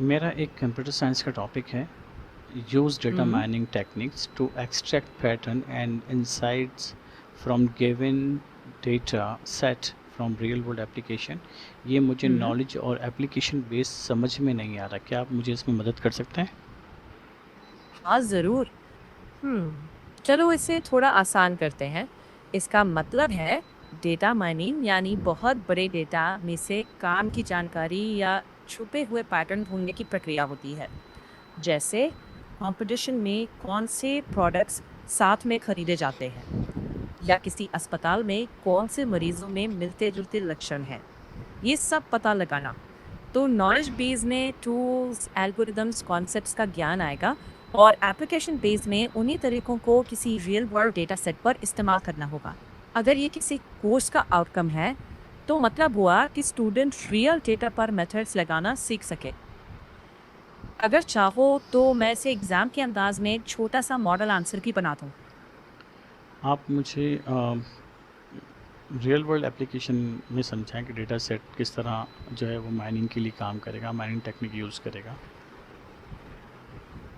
मेरा एक computer science का टॉपिक है use data hmm, mining techniques to extract pattern and insights from given data set from real world application. ये मुझे हुँ। नॉलेज और एप्लीकेशन बेस समझ में नहीं आ रहा, क्या आप मुझे इसमें मदद कर सकते हैं? हाँ, ज़रूर। चलो इसे थोड़ा आसान करते हैं। इसका मतलब है डेटा माइनिंग यानी बहुत बड़े डेटा में से काम की जानकारी या छुपे हुए पैटर्न ढूँढने की प्रक्रिया होती है। जैसे कॉम्पिटिशन में कौन से प्रोडक्ट्स साथ में खरीदे जाते हैं या किसी अस्पताल में कौन से मरीजों में मिलते-जुलते लक्षण हैं। ये सब पता लगाना। तो नॉलेज बेस में टूल्स, एल्गोरिदम्स, कॉन्सेप्ट्स का ज्ञान आएगा और एप्लीकेशन बेस में उन्हीं तरीकों को किसी रियल वर्ल्ड डेटा सेट पर इस्तेमाल करना होगा। अगर ये किसी कोर्स का आउटकम है, तो मतलब हुआ कि स्टूडेंट रियल डेटा पर मेथड्स लगाना सीख सके। अगर चाहो तो मैं इसे एग्जाम के अंदाज में एक छोटा सा मॉडल आंसर की बना दूँ। आप मुझे रियल वर्ल्ड एप्लीकेशन में समझाएं कि डेटा सेट किस तरह जो है वो माइनिंग के लिए काम करेगा, माइनिंग टेक्निक यूज़ करेगा।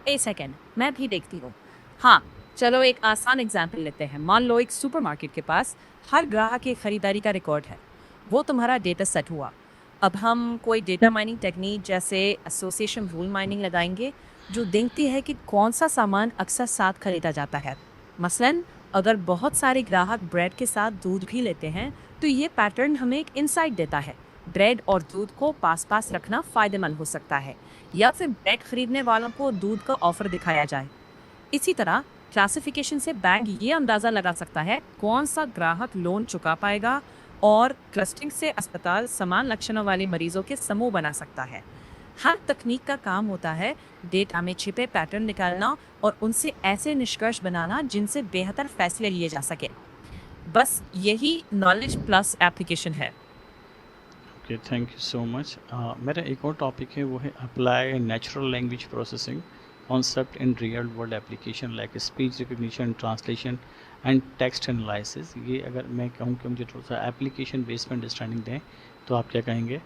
एक सेकेंड, मैं भी देखती हूँ। हाँ, चलो एक आसान एग्जाम्पल लेते हैं। मान लो एक सुपरमार्केट के पास हर ग्राहक की खरीदारी का रिकॉर्ड है। वो तुम्हारा डेटा सेट हुआ। अब हम कोई डेटा माइनिंग टेक्निक जैसे एसोसिएशन रूल माइनिंग लगाएंगे, जो देखती है कि कौन सा सामान अक्सर साथ खरीदा जाता है। मसलन, अगर बहुत सारे ग्राहक ब्रेड के साथ दूध भी लेते हैं, तो ये पैटर्न हमें एक इंसाइट देता है। ब्रेड और दूध को पास पास रखना फायदेमंद हो सकता है, या फिर ब्रेड खरीदने वालों को दूध का ऑफर दिखाया जाए। इसी तरह क्लासिफिकेशन से बैंक ये अंदाजा लगा सकता है कौन सा ग्राहक लोन चुका पाएगा, और क्लस्टरिंग से अस्पताल समान लक्षणों वाले मरीजों के समूह बना सकता है। हर तकनीक का काम होता है डेटा में छिपे पैटर्न निकालना और उनसे ऐसे निष्कर्ष बनाना जिनसे बेहतर फैसले लिए जा सके। बस यही नॉलेज प्लस एप्लीकेशन है। Okay, thank you so much. मेरा एक और टॉपिक है, वो है apply natural language processing concept in real world application like speech recognition, translation and text analysis. ये अगर मैं कहूँ कि मुझे थोड़ा सा एप्लीकेशन बेस्ड में अंडरस्टैंडिंग दें, तो आप क्या कहेंगे?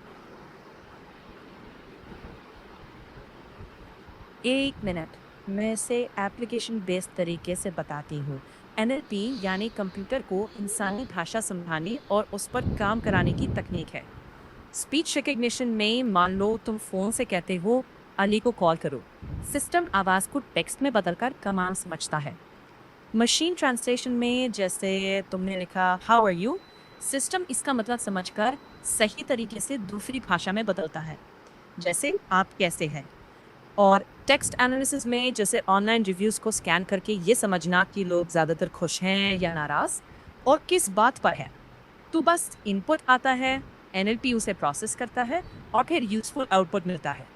एक मिनट, मैं इसे एप्लीकेशन बेस्ड तरीके से बताती हूँ। एनएलपी यानी कंप्यूटर को इंसानी भाषा समझाने और उस पर काम कराने की तकनीक है। स्पीच रिकग्निशन में मान लो तुम फोन से कहते हो अली को कॉल करो। सिस्टम आवाज को टेक्स्ट में बदलकर कमांड समझता है। मशीन ट्रांसलेशन में जैसे तुमने लिखा हाउ आर यू, सिस्टम इसका मतलब समझकर सही तरीके से दूसरी भाषा में बदलता है, जैसे आप कैसे हैं। और टेक्स्ट एनालिसिस में जैसे ऑनलाइन रिव्यूज को स्कैन करके ये समझना कि लोग ज़्यादातर खुश हैं या नाराज और किस बात पर है। तो बस इनपुट आता है, एनएलपी उसे प्रोसेस करता है और फिर यूजफुल आउटपुट मिलता है।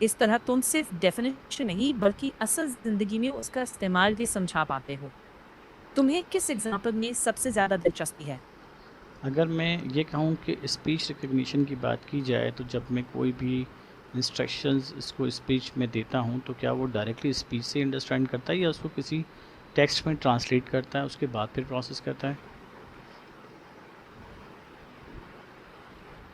इस तरह तुम सिर्फ डेफिनेशन नहीं बल्कि असल जिंदगी में उसका इस्तेमाल भी समझा पाते हो। तुम्हें किस एग्जाम्पल में सबसे ज़्यादा दिलचस्पी है? अगर मैं ये कहूँ कि स्पीच रिकग्निशन की बात की जाए, तो जब मैं कोई भी इंस्ट्रक्शंस इसको स्पीच में देता हूँ, तो क्या वो डायरेक्टली स्पीच से अंडरस्टैंड करता है या उसको किसी टेक्स्ट में ट्रांसलेट करता है, उसके बाद फिर प्रोसेस करता है?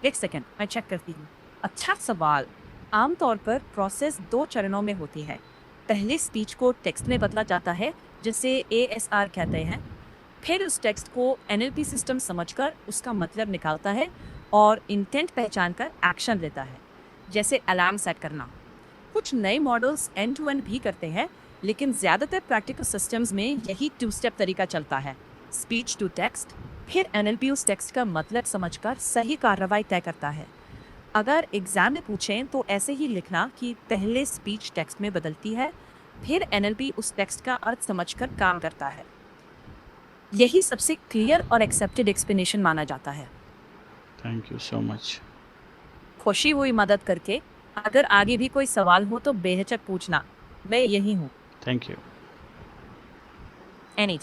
एक सेकेंड, मैं चेक करती हूँ। अच्छा सवाल। आमतौर पर प्रोसेस दो चरणों में होती है। पहले स्पीच को टेक्स्ट में बदला जाता है, जिसे एएसआर कहते हैं। फिर उस टेक्स्ट को एनएलपी सिस्टम समझकर उसका मतलब निकालता है और इंटेंट पहचान कर एक्शन लेता है, जैसे अलार्म सेट करना। कुछ नए मॉडल्स एंड टू एंड भी करते हैं, लेकिन ज़्यादातर प्रैक्टिकल सिस्टम्स में यही टू स्टेप तरीका चलता है। स्पीच टू टेक्स्ट, फिर एनएलपी उस टेक्स्ट का मतलब समझकर सही कार्रवाई तय करता है। अगर एग्जाम में पूछें तो ऐसे ही लिखना कि पहले स्पीच टेक्स्ट में बदलती है, फिर एनएलपी उस टेक्स्ट का अर्थ समझकर काम करता है। यही सबसे क्लियर और एक्सेप्टेड एक्सप्लेनेशन माना जाता है। Thank you so much. खुशी हुई मदद करके। अगर आगे भी कोई सवाल हो तो बेहिचक पूछना, मैं यही हूँ। Thank you. एनी